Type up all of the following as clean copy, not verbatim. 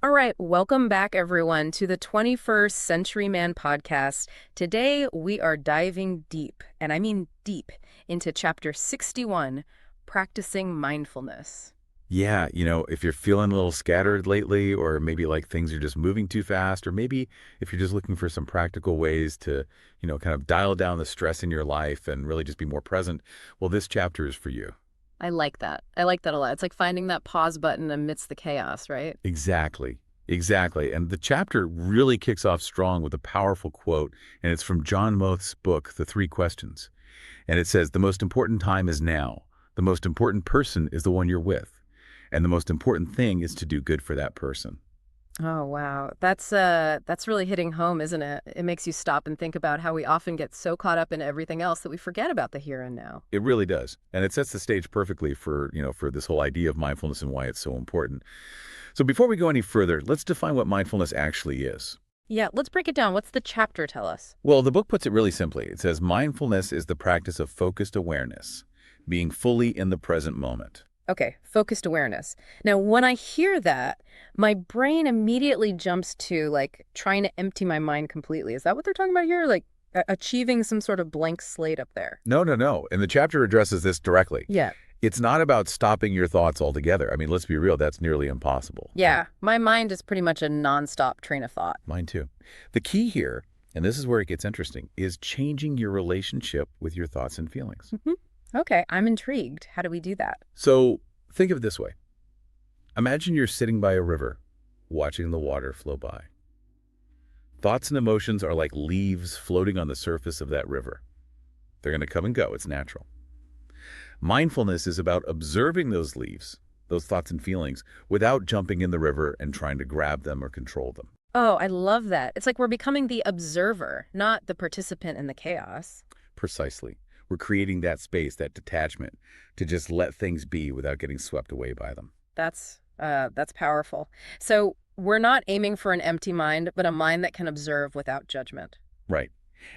All right, welcome back, everyone, to the 21st Century Man podcast. Today, we are diving deep, and I mean deep, into chapter 61, Practicing Mindfulness. Yeah, if you're feeling a little scattered lately, or maybe like things are just moving too fast, or maybe if you're just looking for some practical ways to, kind of dial down the stress in your life and really just be more present, well, this chapter is for you. I like that. I like that a lot. It's like finding that pause button amidst the chaos, right? Exactly. Exactly. And the chapter really kicks off strong with a powerful quote, and it's from John Moth's book, The Three Questions. And it says, the most important time is now. The most important person is the one you're with. And the most important thing is to do good for that person. Oh, wow. That's really hitting home, isn't it? It makes you stop and think about how we often get so caught up in everything else that we forget about the here and now. It really does. And it sets the stage perfectly for, for this whole idea of mindfulness and why it's so important. So before we go any further, let's define what mindfulness actually is. Yeah, let's break it down. What's the chapter tell us? Well, the book puts it really simply. It says mindfulness is the practice of focused awareness, being fully in the present moment. Okay, focused awareness. Now, when I hear that, my brain immediately jumps to like trying to empty my mind completely. Is that what they're talking about here? Like achieving some sort of blank slate up there? No, no, no. And the chapter addresses this directly. Yeah. It's not about stopping your thoughts altogether. I mean, let's be real, that's nearly impossible. Yeah, my mind is pretty much a nonstop train of thought. Mine too. The key here, and this is where it gets interesting, is changing your relationship with your thoughts and feelings. Hmm. Okay, I'm intrigued. How do we do that? So think of it this way. Imagine you're sitting by a river, watching the water flow by. Thoughts and emotions are like leaves floating on the surface of that river. They're going to come and go. It's natural. Mindfulness is about observing those leaves, those thoughts and feelings, without jumping in the river and trying to grab them or control them. Oh, I love that. It's like we're becoming the observer, not the participant in the chaos. Precisely. We're creating that space, that detachment, to just let things be without getting swept away by them. That's powerful. So we're not aiming for an empty mind, but a mind that can observe without judgment. Right.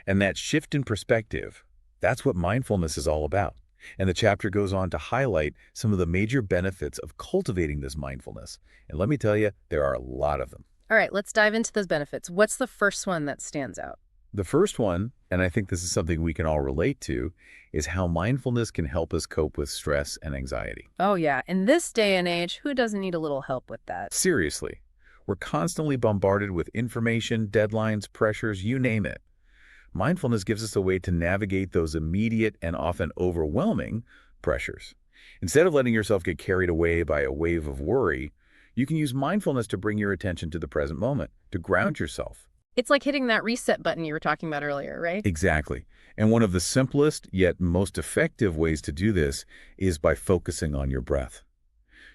And that shift in perspective, that's what mindfulness is all about. And the chapter goes on to highlight some of the major benefits of cultivating this mindfulness. And let me tell you, there are a lot of them. All right, let's dive into those benefits. What's the first one that stands out? The first one, and I think this is something we can all relate to, is how mindfulness can help us cope with stress and anxiety. Oh, yeah. In this day and age, who doesn't need a little help with that? Seriously, we're constantly bombarded with information, deadlines, pressures, you name it. Mindfulness gives us a way to navigate those immediate and often overwhelming pressures. Instead of letting yourself get carried away by a wave of worry, you can use mindfulness to bring your attention to the present moment, to ground yourself. It's like hitting that reset button you were talking about earlier, right? Exactly. And one of the simplest yet most effective ways to do this is by focusing on your breath.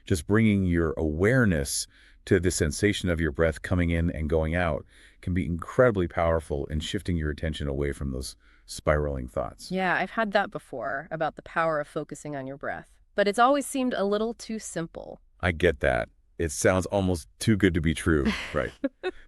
Just bringing your awareness to the sensation of your breath coming in and going out can be incredibly powerful in shifting your attention away from those spiraling thoughts. Yeah, I've had that before about the power of focusing on your breath. But it's always seemed a little too simple. I get that. It sounds almost too good to be true, right?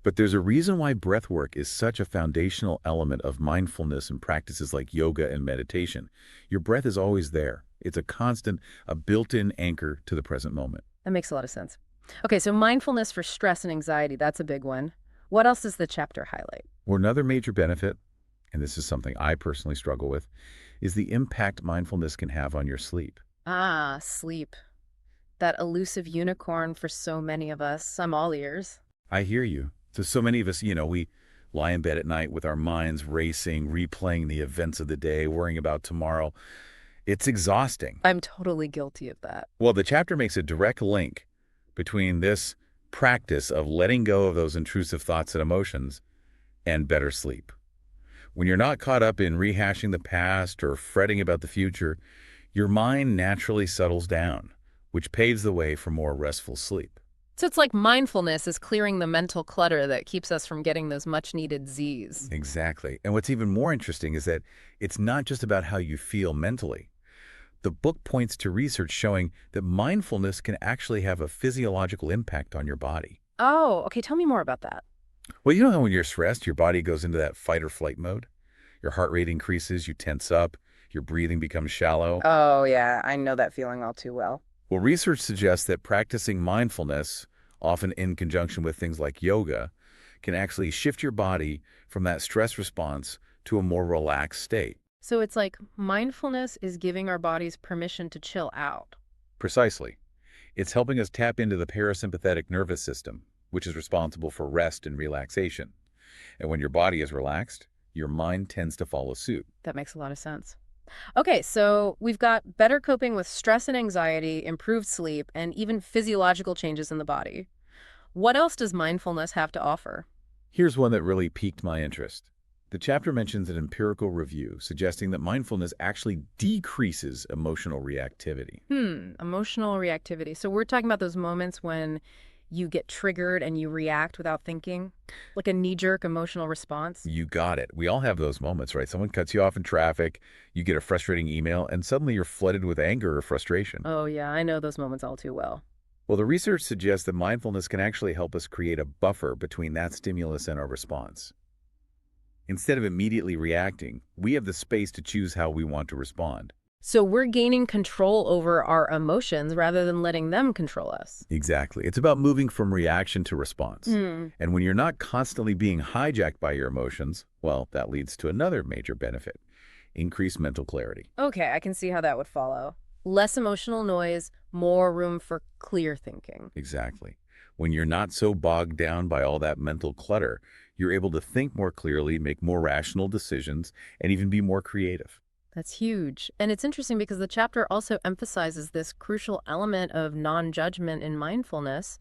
But there's a reason why breath work is such a foundational element of mindfulness and practices like yoga and meditation. Your breath is always there. It's a constant, a built-in anchor to the present moment. That makes a lot of sense. Okay, so mindfulness for stress and anxiety, that's a big one. What else does the chapter highlight? Well, another major benefit, and this is something I personally struggle with, is the impact mindfulness can have on your sleep. Ah, sleep. That elusive unicorn for so many of us. I'm all ears. I hear you. So many of us, we lie in bed at night with our minds racing, replaying the events of the day, worrying about tomorrow. It's exhausting. I'm totally guilty of that. Well, the chapter makes a direct link between this practice of letting go of those intrusive thoughts and emotions and better sleep. When you're not caught up in rehashing the past or fretting about the future, your mind naturally settles down, which paves the way for more restful sleep. So it's like mindfulness is clearing the mental clutter that keeps us from getting those much-needed Z's. Exactly. And what's even more interesting is that it's not just about how you feel mentally. The book points to research showing that mindfulness can actually have a physiological impact on your body. Oh, okay. Tell me more about that. Well, you know how when you're stressed, your body goes into that fight or flight mode? Your heart rate increases, you tense up, your breathing becomes shallow. Oh, yeah. I know that feeling all too well. Well, research suggests that practicing mindfulness often in conjunction with things like yoga, can actually shift your body from that stress response to a more relaxed state. So it's like mindfulness is giving our bodies permission to chill out. Precisely. It's helping us tap into the parasympathetic nervous system, which is responsible for rest and relaxation. And when your body is relaxed, your mind tends to follow suit. That makes a lot of sense. Okay, so we've got better coping with stress and anxiety, improved sleep, and even physiological changes in the body. What else does mindfulness have to offer? Here's one that really piqued my interest. The chapter mentions an empirical review suggesting that mindfulness actually decreases emotional reactivity. Emotional reactivity. So we're talking about those moments when you get triggered and you react without thinking, like a knee-jerk emotional response. You got it. We all have those moments, right? Someone cuts you off in traffic, you get a frustrating email, and suddenly you're flooded with anger or frustration. Oh yeah, I know those moments all too well. Well, the research suggests that mindfulness can actually help us create a buffer between that stimulus and our response. Instead of immediately reacting, we have the space to choose how we want to respond. So we're gaining control over our emotions rather than letting them control us. Exactly. It's about moving from reaction to response. Hmm. And when you're not constantly being hijacked by your emotions, well, that leads to another major benefit: increased mental clarity. Okay, I can see how that would follow. Less emotional noise, more room for clear thinking. Exactly. When you're not so bogged down by all that mental clutter, you're able to think more clearly, make more rational decisions, and even be more creative. That's huge. And it's interesting because the chapter also emphasizes this crucial element of non-judgment in mindfulness.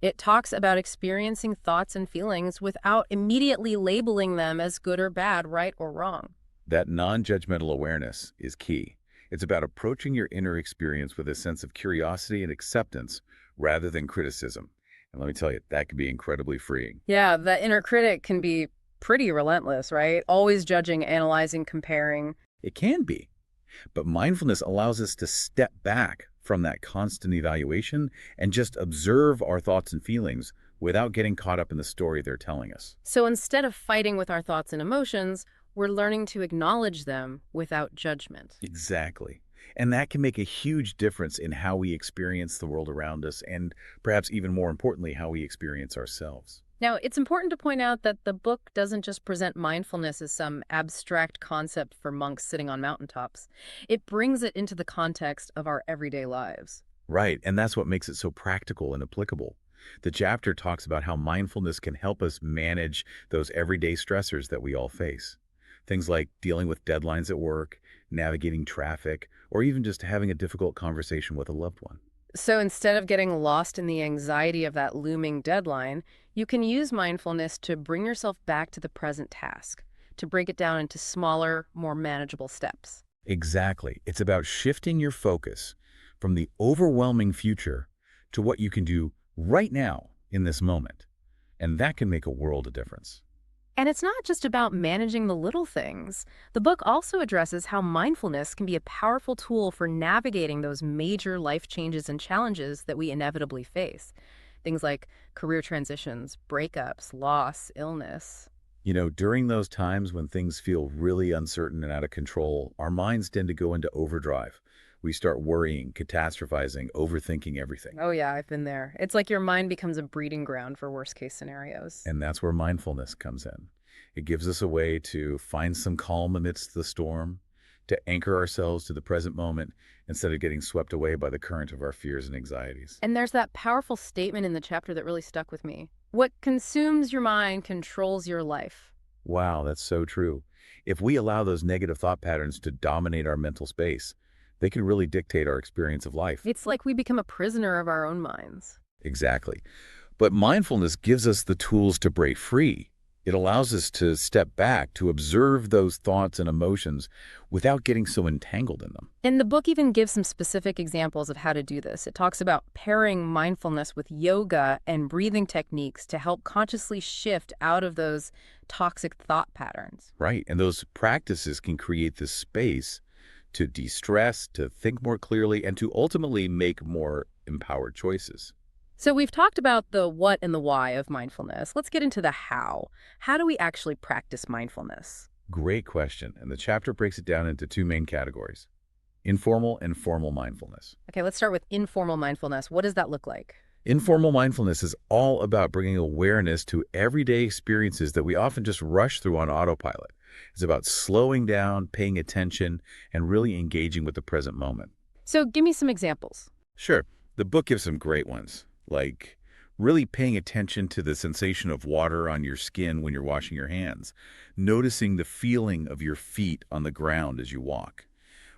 It talks about experiencing thoughts and feelings without immediately labeling them as good or bad, right or wrong. That non-judgmental awareness is key. It's about approaching your inner experience with a sense of curiosity and acceptance rather than criticism. And let me tell you, that can be incredibly freeing. Yeah, the inner critic can be pretty relentless, right? Always judging, analyzing, comparing. It can be, but mindfulness allows us to step back from that constant evaluation and just observe our thoughts and feelings without getting caught up in the story they're telling us. So instead of fighting with our thoughts and emotions, we're learning to acknowledge them without judgment. Exactly. And that can make a huge difference in how we experience the world around us and perhaps even more importantly, how we experience ourselves. Now, it's important to point out that the book doesn't just present mindfulness as some abstract concept for monks sitting on mountaintops. It brings it into the context of our everyday lives. Right, and that's what makes it so practical and applicable. The chapter talks about how mindfulness can help us manage those everyday stressors that we all face. Things like dealing with deadlines at work, navigating traffic, or even just having a difficult conversation with a loved one. So instead of getting lost in the anxiety of that looming deadline, you can use mindfulness to bring yourself back to the present task, to break it down into smaller, more manageable steps. Exactly. It's about shifting your focus from the overwhelming future to what you can do right now in this moment. And that can make a world of difference. And it's not just about managing the little things. The book also addresses how mindfulness can be a powerful tool for navigating those major life changes and challenges that we inevitably face. Things like career transitions, breakups, loss, illness. You know, during those times when things feel really uncertain and out of control, our minds tend to go into overdrive. We start worrying, catastrophizing, overthinking everything. Oh yeah, I've been there. It's like your mind becomes a breeding ground for worst case scenarios. And that's where mindfulness comes in. It gives us a way to find some calm amidst the storm, to anchor ourselves to the present moment instead of getting swept away by the current of our fears and anxieties. And there's that powerful statement in the chapter that really stuck with me. What consumes your mind controls your life. Wow, that's so true. If we allow those negative thought patterns to dominate our mental space, they can really dictate our experience of life. It's like we become a prisoner of our own minds. Exactly. But mindfulness gives us the tools to break free. It allows us to step back, to observe those thoughts and emotions without getting so entangled in them. And the book even gives some specific examples of how to do this. It talks about pairing mindfulness with yoga and breathing techniques to help consciously shift out of those toxic thought patterns. Right. And those practices can create this space to de-stress, to think more clearly, and to ultimately make more empowered choices. So we've talked about the what and the why of mindfulness. Let's get into the how. How do we actually practice mindfulness? Great question. And the chapter breaks it down into two main categories: informal and formal mindfulness. Okay, let's start with informal mindfulness. What does that look like? Informal mindfulness is all about bringing awareness to everyday experiences that we often just rush through on autopilot. It's about slowing down, paying attention, and really engaging with the present moment. So give me some examples. Sure, the book gives some great ones, like really paying attention to the sensation of water on your skin when you're washing your hands, noticing the feeling of your feet on the ground as you walk,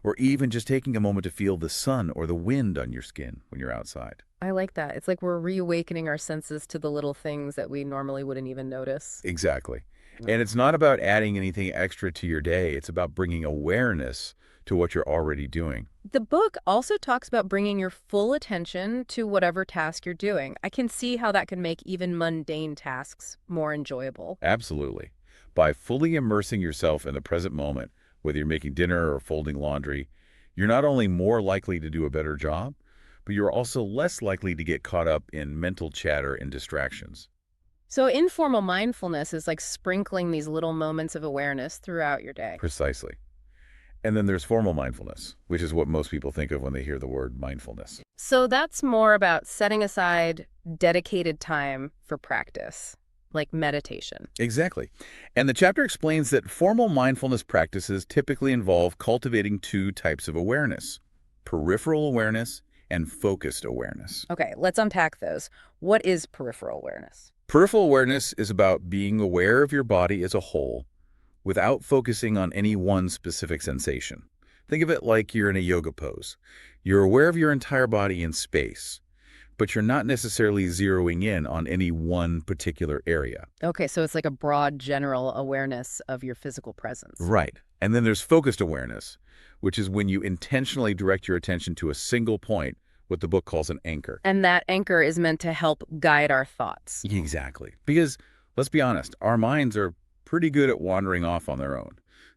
or even just taking a moment to feel the sun or the wind on your skin when you're outside. I like that. It's like we're reawakening our senses to the little things that we normally wouldn't even notice. Exactly. Mm. And it's not about adding anything extra to your day. It's about bringing awareness to what you're already doing. The book also talks about bringing your full attention to whatever task you're doing. I can see how that can make even mundane tasks more enjoyable. Absolutely. By fully immersing yourself in the present moment, whether you're making dinner or folding laundry, you're not only more likely to do a better job, but you're also less likely to get caught up in mental chatter and distractions. So informal mindfulness is like sprinkling these little moments of awareness throughout your day. Precisely. And then there's formal mindfulness, which is what most people think of when they hear the word mindfulness. So that's more about setting aside dedicated time for practice, like meditation. Exactly. And the chapter explains that formal mindfulness practices typically involve cultivating two types of awareness: peripheral awareness and focused awareness. Okay, let's unpack those. What is peripheral awareness? Peripheral awareness is about being aware of your body as a whole without focusing on any one specific sensation. Think of it like you're in a yoga pose. You're aware of your entire body in space, but you're not necessarily zeroing in on any one particular area. Okay, so it's like a broad general awareness of your physical presence. Right. And then there's focused awareness, which is when you intentionally direct your attention to a single point, what the book calls an anchor. And that anchor is meant to help guide our thoughts. Exactly. Because, let's be honest, our minds are pretty good at wandering off on their own.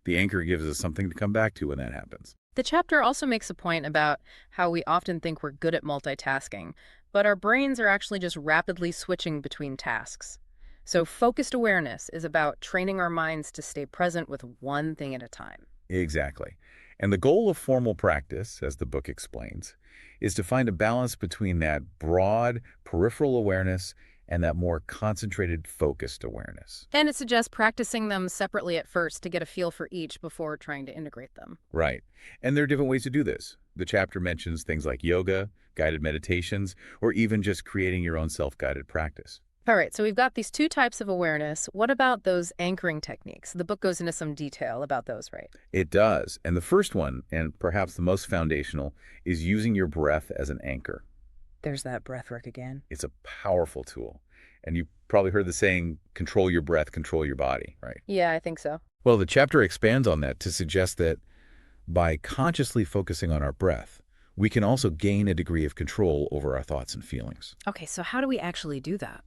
The anchor gives us something to come back to when that happens. The chapter also makes a point about how we often think we're good at multitasking, but our brains are actually just rapidly switching between tasks. So focused awareness is about training our minds to stay present with one thing at a time. Exactly. And the goal of formal practice, as the book explains, is to find a balance between that broad peripheral awareness and that more concentrated, focused awareness. And it suggests practicing them separately at first to get a feel for each before trying to integrate them. Right. And there are different ways to do this. The chapter mentions things like yoga, guided meditations, or even just creating your own self-guided practice. All right, so we've got these two types of awareness. What about those anchoring techniques? The book goes into some detail about those, right? It does. And the first one, and perhaps the most foundational, is using your breath as an anchor. There's that breath work again. It's a powerful tool. And you probably heard the saying, control your breath, control your body, right? Yeah, I think so. Well, the chapter expands on that to suggest that by consciously focusing on our breath, we can also gain a degree of control over our thoughts and feelings. Okay, so how do we actually do that?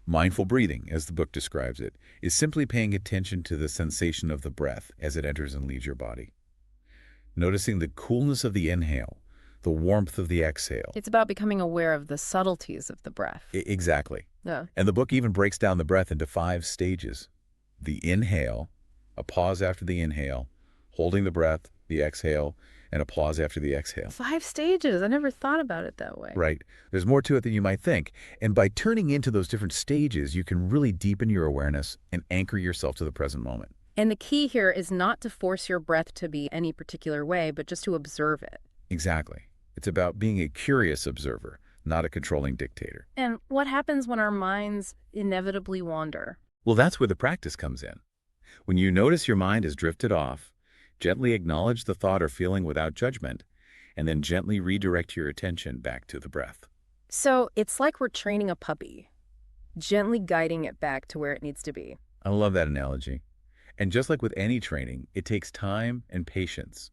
Mindful breathing, as the book describes it, is simply paying attention to the sensation of the breath as it enters and leaves your body. Noticing the coolness of the inhale, the warmth of the exhale. It's about becoming aware of the subtleties of the breath. Exactly. Yeah. And the book even breaks down the breath into 5 stages. The inhale, a pause after the inhale, holding the breath, the exhale, and a pause after the exhale. 5 stages. I never thought about it that way. Right. There's more to it than you might think. And by turning into those different stages, you can really deepen your awareness and anchor yourself to the present moment. And the key here is not to force your breath to be any particular way, but just to observe it. Exactly. It's about being a curious observer, not a controlling dictator. And what happens when our minds inevitably wander? Well, that's where the practice comes in. When you notice your mind has drifted off, gently acknowledge the thought or feeling without judgment, and then gently redirect your attention back to the breath. So it's like we're training a puppy, gently guiding it back to where it needs to be. I love that analogy. And just like with any training, it takes time and patience.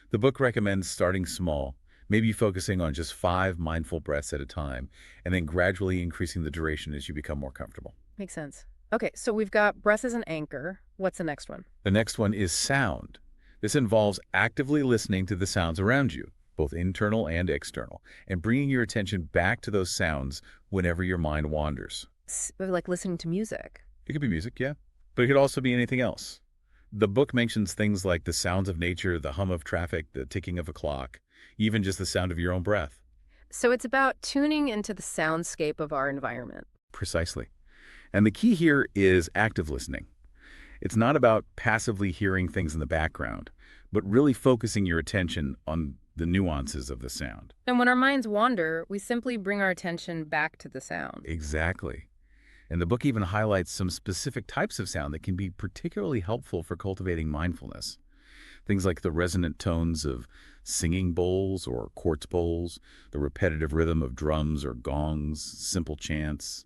The book recommends starting small, maybe focusing on just 5 mindful breaths at a time, and then gradually increasing the duration as you become more comfortable. Makes sense. Okay, so we've got breath as an anchor. What's the next one? The next one is sound. This involves actively listening to the sounds around you, both internal and external, and bringing your attention back to those sounds whenever your mind wanders. Like listening to music. It could be music, yeah, but it could also be anything else. The book mentions things like the sounds of nature, the hum of traffic, the ticking of a clock, even just the sound of your own breath. So it's about tuning into the soundscape of our environment. Precisely. And the key here is active listening. It's not about passively hearing things in the background, but really focusing your attention on the nuances of the sound. And when our minds wander, we simply bring our attention back to the sound. Exactly. And the book even highlights some specific types of sound that can be particularly helpful for cultivating mindfulness. Things like the resonant tones of singing bowls or quartz bowls, the repetitive rhythm of drums or gongs, simple chants,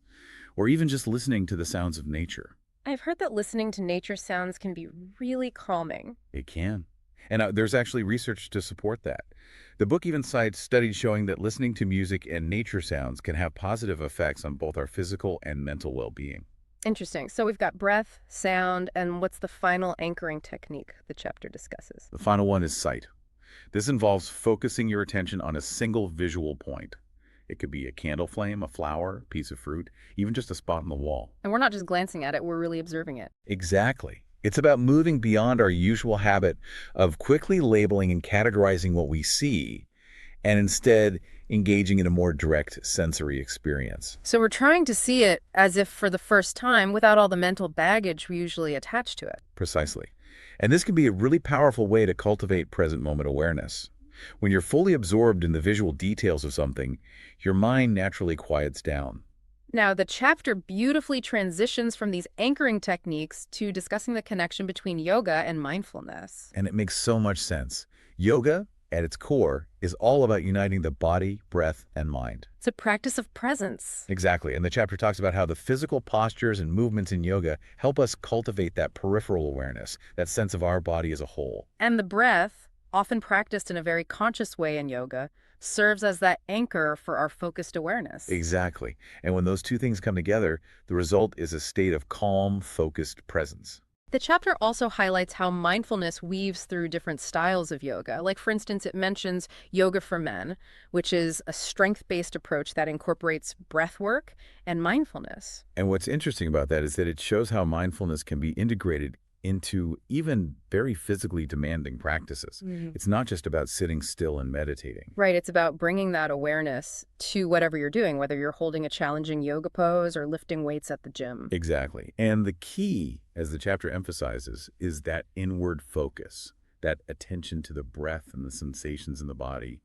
or even just listening to the sounds of nature. I've heard that listening to nature sounds can be really calming. It can. And there's actually research to support that. The book even cites studies showing that listening to music and nature sounds can have positive effects on both our physical and mental well-being. Interesting. So we've got breath, sound, and what's the final anchoring technique the chapter discusses? The final one is sight. This involves focusing your attention on a single visual point. It could be a candle flame, a flower, a piece of fruit, even just a spot on the wall. And we're not just glancing at it, we're really observing it. Exactly. It's about moving beyond our usual habit of quickly labeling and categorizing what we see, and instead engaging in a more direct sensory experience. So we're trying to see it as if for the first time without all the mental baggage we usually attach to it. Precisely. And this can be a really powerful way to cultivate present moment awareness. When you're fully absorbed in the visual details of something, your mind naturally quiets down. Now, the chapter beautifully transitions from these anchoring techniques to discussing the connection between yoga and mindfulness. And it makes so much sense. Yoga, at its core, is all about uniting the body, breath, and mind. It's a practice of presence. Exactly. And the chapter talks about how the physical postures and movements in yoga help us cultivate that peripheral awareness, that sense of our body as a whole. And the breath, often practiced in a very conscious way in yoga, serves as that anchor for our focused awareness. Exactly. And when those two things come together, the result is a state of calm, focused presence. The chapter also highlights how mindfulness weaves through different styles of yoga. Like, for instance, it mentions yoga for men, which is a strength-based approach that incorporates breath work and mindfulness. And what's interesting about that is that it shows how mindfulness can be integrated into even very physically demanding practices. It's not just about sitting still and meditating. Right, it's about bringing that awareness to whatever you're doing, whether you're holding a challenging yoga pose or lifting weights at the gym. Exactly. And the key, as the chapter emphasizes, is that inward focus, that attention to the breath and the sensations in the body,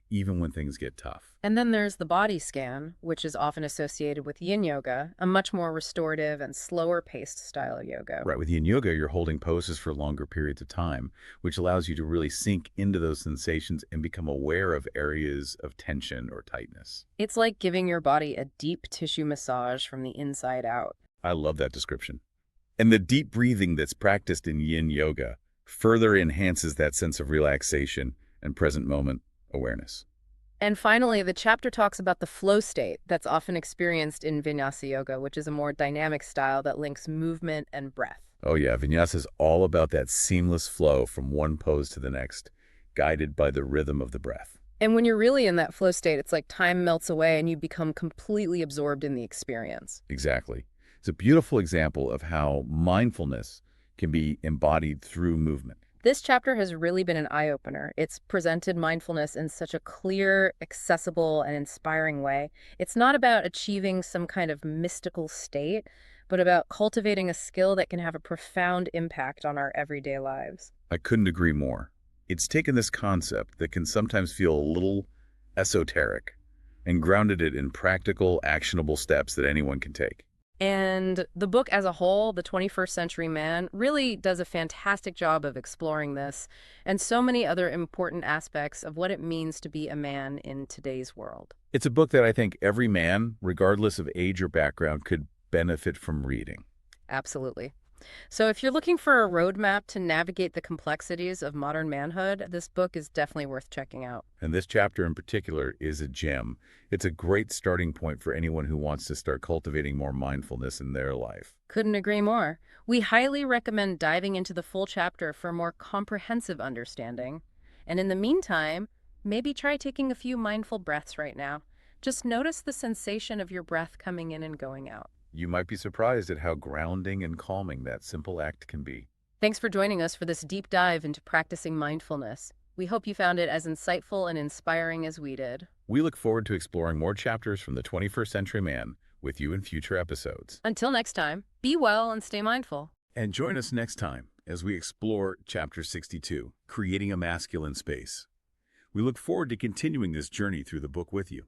even when things get tough. And then there's the body scan, which is often associated with yin yoga, a much more restorative and slower paced style of yoga. Right, with yin yoga, you're holding poses for longer periods of time, which allows you to really sink into those sensations and become aware of areas of tension or tightness. It's like giving your body a deep tissue massage from the inside out. I love that description. And the deep breathing that's practiced in yin yoga further enhances that sense of relaxation and present moment awareness. And finally, the chapter talks about the flow state that's often experienced in Vinyasa yoga, which is a more dynamic style that links movement and breath. Oh yeah, Vinyasa is all about that seamless flow from one pose to the next, guided by the rhythm of the breath. And when you're really in that flow state, it's like time melts away and you become completely absorbed in the experience. Exactly. It's a beautiful example of how mindfulness can be embodied through movement. This chapter has really been an eye-opener. It's presented mindfulness in such a clear, accessible, and inspiring way. It's not about achieving some kind of mystical state, but about cultivating a skill that can have a profound impact on our everyday lives. I couldn't agree more. It's taken this concept that can sometimes feel a little esoteric and grounded it in practical, actionable steps that anyone can take. And the book as a whole, The 21st Century Man, really does a fantastic job of exploring this and so many other important aspects of what it means to be a man in today's world. It's a book that I think every man, regardless of age or background, could benefit from reading. Absolutely. So if you're looking for a roadmap to navigate the complexities of modern manhood, this book is definitely worth checking out. And this chapter in particular is a gem. It's a great starting point for anyone who wants to start cultivating more mindfulness in their life. Couldn't agree more. We highly recommend diving into the full chapter for a more comprehensive understanding. And in the meantime, maybe try taking a few mindful breaths right now. Just notice the sensation of your breath coming in and going out. You might be surprised at how grounding and calming that simple act can be. Thanks for joining us for this deep dive into practicing mindfulness. We hope you found it as insightful and inspiring as we did. We look forward to exploring more chapters from the 21st Century Man with you in future episodes. Until next time, be well and stay mindful. And join us next time as we explore Chapter 62, Creating a Masculine Space. We look forward to continuing this journey through the book with you.